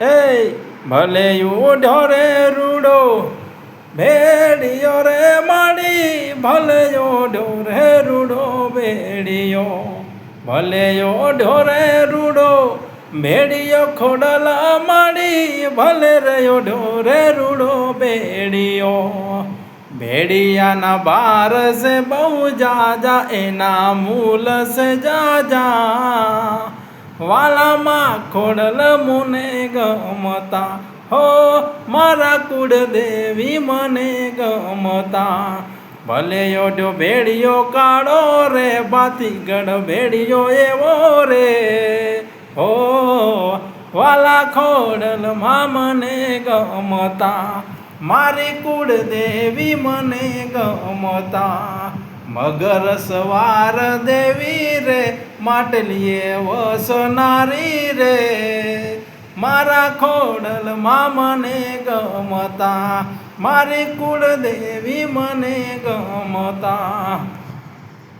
એ ભલે ઉડ્યો રે રૂડો ભેડિયો રે માડી ભલે ઉડ્યો રે રૂડો ભેડિયો ભલે ઉડ્યો રે રૂડો ભેડિયો ખોડલા માડી ભલે રે ઉડ્યો રે રૂડો ભેડિયો ભેડિયાના બાર સે બહુ જાજા એના મૂલ સે જાજા વાલામાં ખોડલ મુને ગમતા હો મારા કુળદેવી મને ગમતા ભલે ઓઢ્યો ભેડિયો કાળો રે બાતીગઢ ભેડિયો એવો રે હો વાલા ખોડલમાં મને ગમતા મારી કુળદેવી મને ગમતા મગર સવાર દેવી રે માટલીએ વસનારી રે મારા ખોડલમાં મને ગમતા મારી કુળદેવી મને ગમતા